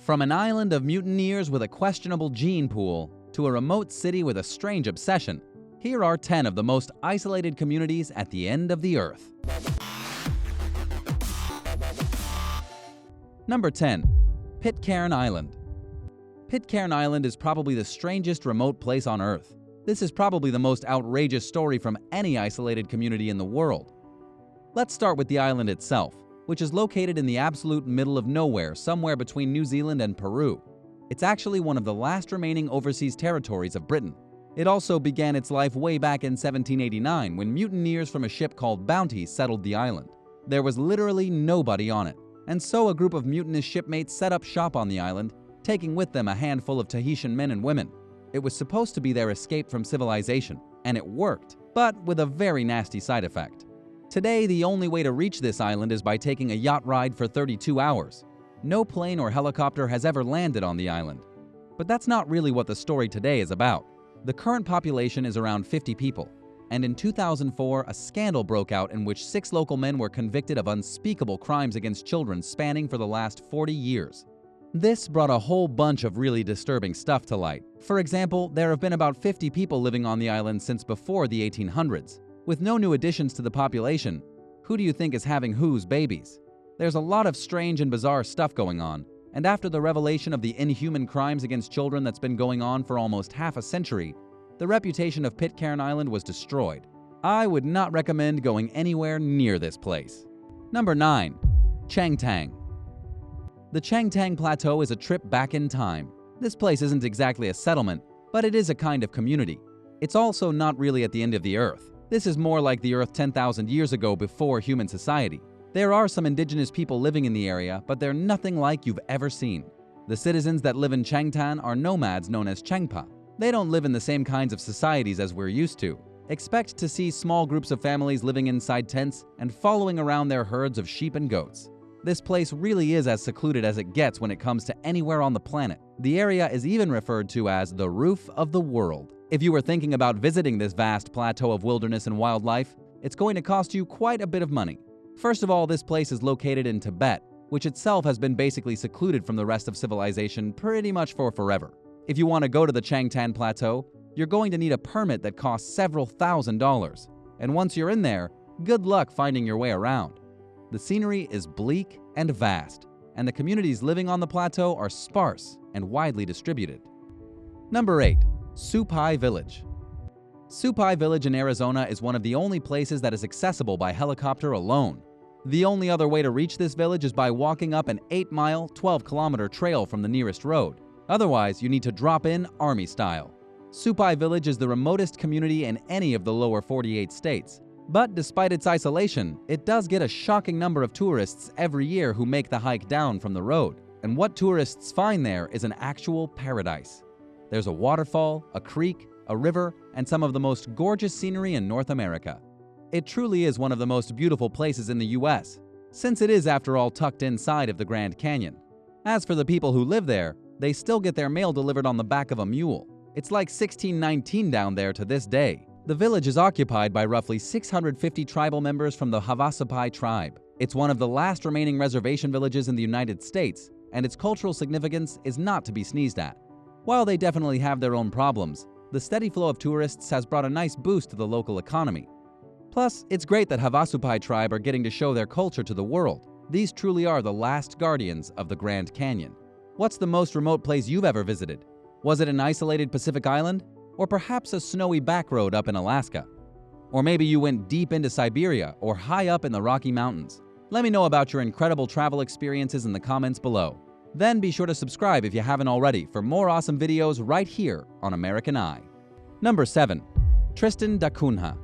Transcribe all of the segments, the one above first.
From an island of mutineers with a questionable gene pool to a remote city with a strange obsession, here are 10 of the most isolated communities at the end of the earth. Number 10. Pitcairn Island. Pitcairn Island is probably the strangest remote place on Earth. This is probably the most outrageous story from any isolated community in the world. Let's start with the island itself, which is located in the absolute middle of nowhere, somewhere between New Zealand and Peru. It's actually one of the last remaining overseas territories of Britain. It also began its life way back in 1789 when mutineers from a ship called Bounty settled the island. There was literally nobody on it, and so a group of mutinous shipmates set up shop on the island, taking with them a handful of Tahitian men and women. It was supposed to be their escape from civilization, and it worked, but with a very nasty side effect. Today, the only way to reach this island is by taking a yacht ride for 32 hours. No plane or helicopter has ever landed on the island. But that's not really what the story today is about. The current population is around 50 people, and in 2004, a scandal broke out in which 6 local men were convicted of unspeakable crimes against children spanning for the last 40 years. This brought a whole bunch of really disturbing stuff to light. For example, there have been about 50 people living on the island since before the 1800s. With no new additions to the population, who do you think is having whose babies? There's a lot of strange and bizarre stuff going on, and after the revelation of the inhuman crimes against children that's been going on for almost half a century, the reputation of Pitcairn Island was destroyed. I would not recommend going anywhere near this place. Number 9. Chang Tang. The Changtang Plateau is a trip back in time. This place isn't exactly a settlement, but it is a kind of community. It's also not really at the end of the earth. This is more like the earth 10,000 years ago before human society. There are some indigenous people living in the area, but they're nothing like you've ever seen. The citizens that live in Changtang are nomads known as Changpa. They don't live in the same kinds of societies as we're used to. Expect to see small groups of families living inside tents and following around their herds of sheep and goats. This place really is as secluded as it gets when it comes to anywhere on the planet. The area is even referred to as the roof of the world. If you were thinking about visiting this vast plateau of wilderness and wildlife, it's going to cost you quite a bit of money. First of all, this place is located in Tibet, which itself has been basically secluded from the rest of civilization pretty much for forever. If you want to go to the Changtang Plateau, you're going to need a permit that costs several $1,000s. And once you're in there, good luck finding your way around. The scenery is bleak and vast, and the communities living on the plateau are sparse and widely distributed. Number 8. Supai Village. Supai Village in Arizona is one of the only places that is accessible by helicopter alone. The only other way to reach this village is by walking up an 8-mile, 12-kilometer trail from the nearest road. Otherwise, you need to drop in army style. Supai Village is the remotest community in any of the lower 48 states. But despite its isolation, it does get a shocking number of tourists every year who make the hike down from the road. And what tourists find there is an actual paradise. There's a waterfall, a creek, a river, and some of the most gorgeous scenery in North America. It truly is one of the most beautiful places in the US, since it is after all tucked inside of the Grand Canyon. As for the people who live there, they still get their mail delivered on the back of a mule. It's like 1619 down there to this day. The village is occupied by roughly 650 tribal members from the Havasupai tribe. It's one of the last remaining reservation villages in the United States, and its cultural significance is not to be sneezed at. While they definitely have their own problems, the steady flow of tourists has brought a nice boost to the local economy. Plus, it's great that Havasupai tribe are getting to show their culture to the world. These truly are the last guardians of the Grand Canyon. What's the most remote place you've ever visited? Was it an isolated Pacific island? Or perhaps a snowy back road up in Alaska? Or maybe you went deep into Siberia or high up in the Rocky Mountains? Let me know about your incredible travel experiences in the comments below. Then be sure to subscribe if you haven't already for more awesome videos right here on American Eye. Number 7. Tristan da Cunha.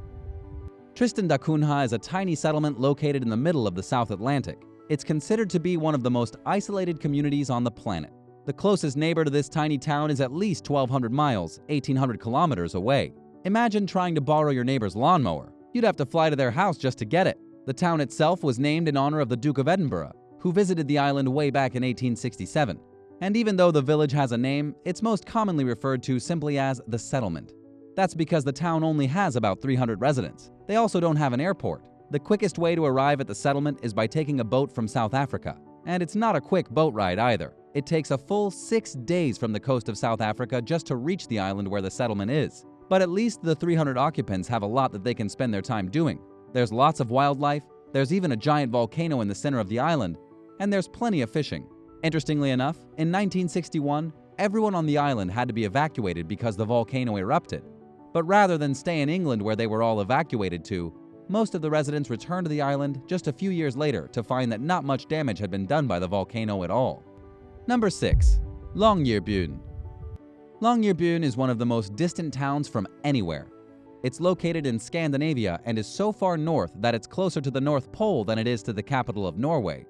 Tristan da Cunha is a tiny settlement located in the middle of the South Atlantic. It's considered to be one of the most isolated communities on the planet. The closest neighbor to this tiny town is at least 1,200 miles, 1,800 kilometers away. Imagine trying to borrow your neighbor's lawnmower. You'd have to fly to their house just to get it. The town itself was named in honor of the Duke of Edinburgh, who visited the island way back in 1867. And even though the village has a name, it's most commonly referred to simply as the settlement. That's because the town only has about 300 residents. They also don't have an airport. The quickest way to arrive at the settlement is by taking a boat from South Africa. And it's not a quick boat ride either. It takes a full 6 days from the coast of South Africa just to reach the island where the settlement is. But at least the 300 occupants have a lot that they can spend their time doing. There's lots of wildlife, there's even a giant volcano in the center of the island, and there's plenty of fishing. Interestingly enough, in 1961, everyone on the island had to be evacuated because the volcano erupted. But rather than stay in England where they were all evacuated to, most of the residents returned to the island just a few years later to find that not much damage had been done by the volcano at all. Number 6. Longyearbyen. Longyearbyen is one of the most distant towns from anywhere. It's located in Scandinavia and is so far north that it's closer to the North Pole than it is to the capital of Norway.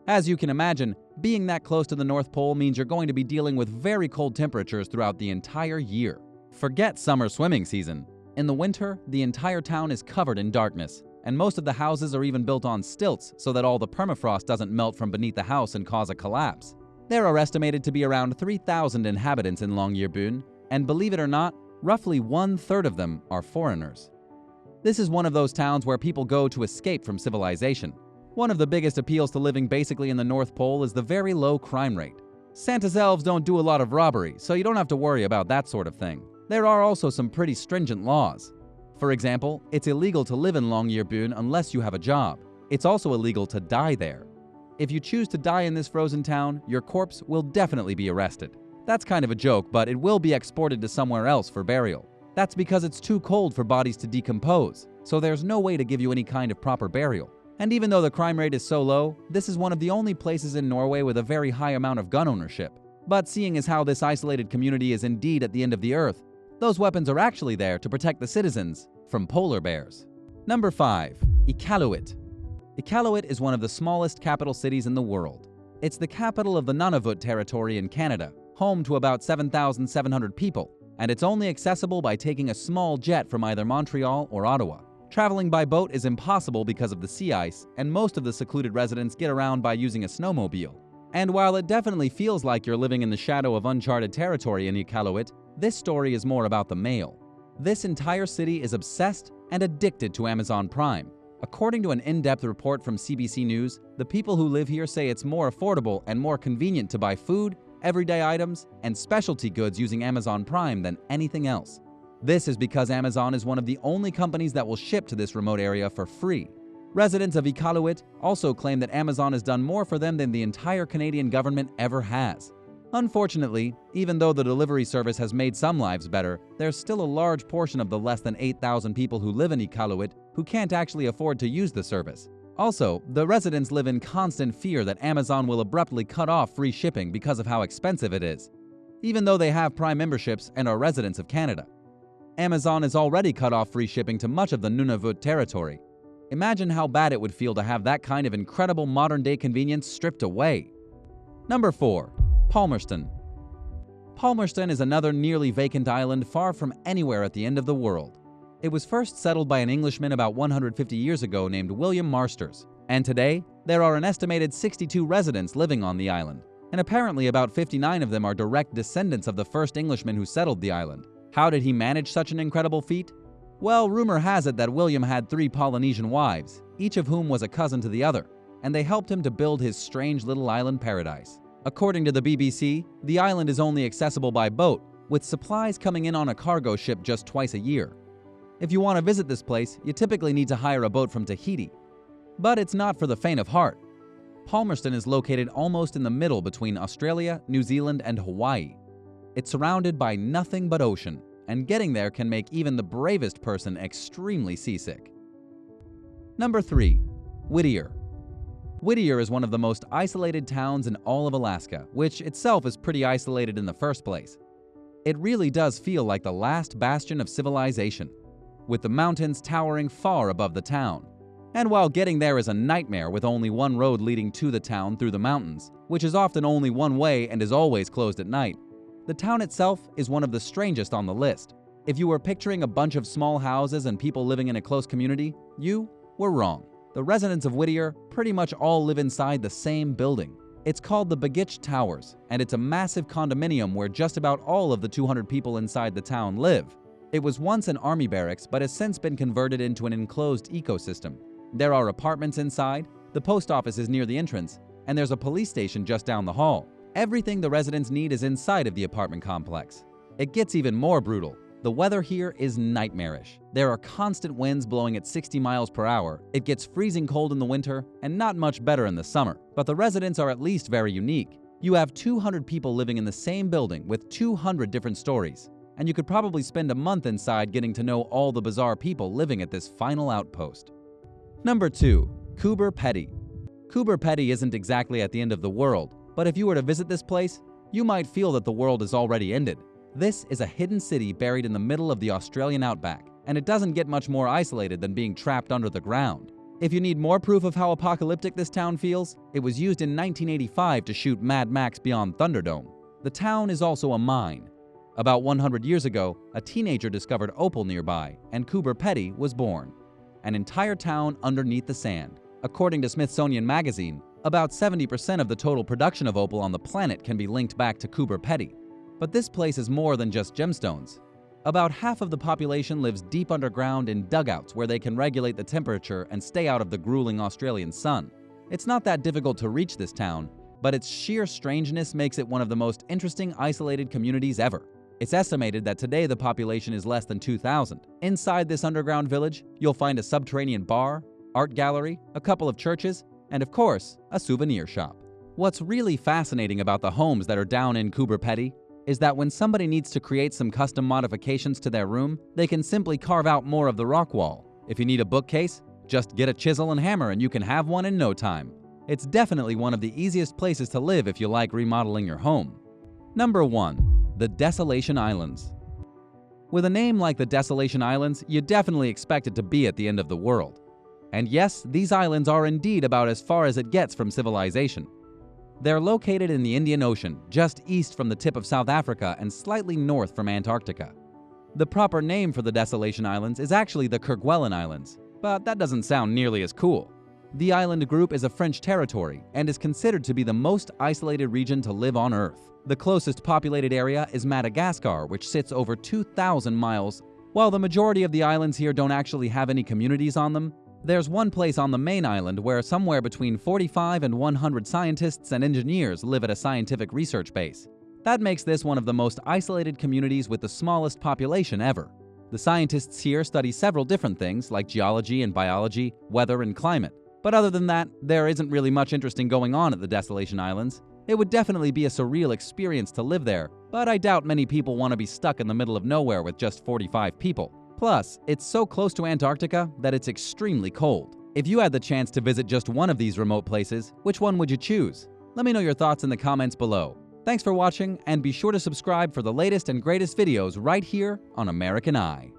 As you can imagine, being that close to the North Pole means you're going to be dealing with very cold temperatures throughout the entire year. Forget summer swimming season. In the winter, the entire town is covered in darkness, and most of the houses are even built on stilts so that all the permafrost doesn't melt from beneath the house and cause a collapse. There are estimated to be around 3,000 inhabitants in Longyearbyen, and believe it or not, roughly 1/3 of them are foreigners. This is one of those towns where people go to escape from civilization. One of the biggest appeals to living basically in the North Pole is the very low crime rate. Santa's elves don't do a lot of robbery, so you don't have to worry about that sort of thing. There are also some pretty stringent laws. For example, it's illegal to live in Longyearbyen unless you have a job. It's also illegal to die there. If you choose to die in this frozen town, your corpse will definitely be arrested. That's kind of a joke, but it will be exported to somewhere else for burial. That's because it's too cold for bodies to decompose, so there's no way to give you any kind of proper burial. And even though the crime rate is so low, this is one of the only places in Norway with a very high amount of gun ownership. But seeing as how this isolated community is indeed at the end of the earth, those weapons are actually there to protect the citizens from polar bears. Number 5. Iqaluit. Iqaluit is one of the smallest capital cities in the world. It's the capital of the Nunavut territory in Canada, home to about 7,700 people, and it's only accessible by taking a small jet from either Montreal or Ottawa. Traveling by boat is impossible because of the sea ice, and most of the secluded residents get around by using a snowmobile. And while it definitely feels like you're living in the shadow of uncharted territory in Iqaluit, this story is more about the mail. This entire city is obsessed and addicted to Amazon Prime. According to an in-depth report from CBC News, the people who live here say it's more affordable and more convenient to buy food, everyday items, and specialty goods using Amazon Prime than anything else. This is because Amazon is one of the only companies that will ship to this remote area for free. Residents of Iqaluit also claim that Amazon has done more for them than the entire Canadian government ever has. Unfortunately, even though the delivery service has made some lives better, there's still a large portion of the less than 8,000 people who live in Iqaluit who can't actually afford to use the service. Also, the residents live in constant fear that Amazon will abruptly cut off free shipping because of how expensive it is, even though they have Prime memberships and are residents of Canada. Amazon has already cut off free shipping to much of the Nunavut territory. Imagine how bad it would feel to have that kind of incredible modern-day convenience stripped away. Number 4. Palmerston. Palmerston is another nearly vacant island far from anywhere at the end of the world. It was first settled by an Englishman about 150 years ago named William Marsters, and today there are an estimated 62 residents living on the island, and apparently about 59 of them are direct descendants of the first Englishman who settled the island. How did he manage such an incredible feat? Well, rumor has it that William had 3 Polynesian wives, each of whom was a cousin to the other, and they helped him to build his strange little island paradise. According to the BBC, the island is only accessible by boat, with supplies coming in on a cargo ship just twice a year. If you want to visit this place, you typically need to hire a boat from Tahiti. But it's not for the faint of heart. Palmerston is located almost in the middle between Australia, New Zealand, and Hawaii. It's surrounded by nothing but ocean, and getting there can make even the bravest person extremely seasick. Number 3. Whittier. Whittier is one of the most isolated towns in all of Alaska, which itself is pretty isolated in the first place. It really does feel like the last bastion of civilization, with the mountains towering far above the town. And while getting there is a nightmare with only one road leading to the town through the mountains, which is often only one way and is always closed at night, the town itself is one of the strangest on the list. If you were picturing a bunch of small houses and people living in a close community, you were wrong. The residents of Whittier pretty much all live inside the same building. It's called the Begich Towers, and it's a massive condominium where just about all of the 200 people inside the town live. It was once an army barracks, but has since been converted into an enclosed ecosystem. There are apartments inside, the post office is near the entrance, and there's a police station just down the hall. Everything the residents need is inside of the apartment complex. It gets even more brutal. The weather here is nightmarish. There are constant winds blowing at 60 miles per hour, it gets freezing cold in the winter, and not much better in the summer. But the residents are at least very unique. You have 200 people living in the same building with 200 different stories, and you could probably spend a month inside getting to know all the bizarre people living at this final outpost. Number 2. Coober Pedy. Coober Pedy isn't exactly at the end of the world, but if you were to visit this place, you might feel that the world is already ended. This is a hidden city buried in the middle of the Australian outback, and it doesn't get much more isolated than being trapped under the ground. If you need more proof of how apocalyptic this town feels, it was used in 1985 to shoot Mad Max Beyond Thunderdome. The town is also a mine. About 100 years ago, a teenager discovered opal nearby, and Coober Pedy was born. An entire town underneath the sand. According to Smithsonian Magazine, about 70% of the total production of opal on the planet can be linked back to Coober Pedy. But this place is more than just gemstones. About half of the population lives deep underground in dugouts where they can regulate the temperature and stay out of the grueling Australian sun. It's not that difficult to reach this town, but its sheer strangeness makes it one of the most interesting isolated communities ever. It's estimated that today the population is less than 2,000. Inside this underground village, you'll find a subterranean bar, art gallery, a couple of churches, and of course, a souvenir shop. What's really fascinating about the homes that are down in Coober Pedy is that when somebody needs to create some custom modifications to their room, they can simply carve out more of the rock wall. If you need a bookcase, just get a chisel and hammer and you can have one in no time. It's definitely one of the easiest places to live if you like remodeling your home. Number 1. The Desolation Islands. With a name like the Desolation Islands, you definitely expect it to be at the end of the world. And yes, these islands are indeed about as far as it gets from civilization. They're located in the Indian Ocean, just east from the tip of South Africa and slightly north from Antarctica. The proper name for the Desolation Islands is actually the Kerguelen Islands, but that doesn't sound nearly as cool. The island group is a French territory and is considered to be the most isolated region to live on Earth. The closest populated area is Madagascar, which sits over 2,000 miles. While the majority of the islands here don't actually have any communities on them, there's one place on the main island where somewhere between 45 and 100 scientists and engineers live at a scientific research base. That makes this one of the most isolated communities with the smallest population ever. The scientists here study several different things like geology and biology, weather and climate. But other than that, there isn't really much interesting going on at the Desolation Islands. It would definitely be a surreal experience to live there, but I doubt many people want to be stuck in the middle of nowhere with just 45 people. Plus, it's so close to Antarctica that it's extremely cold. If you had the chance to visit just one of these remote places, which one would you choose? Let me know your thoughts in the comments below. Thanks for watching, and be sure to subscribe for the latest and greatest videos right here on American Eye.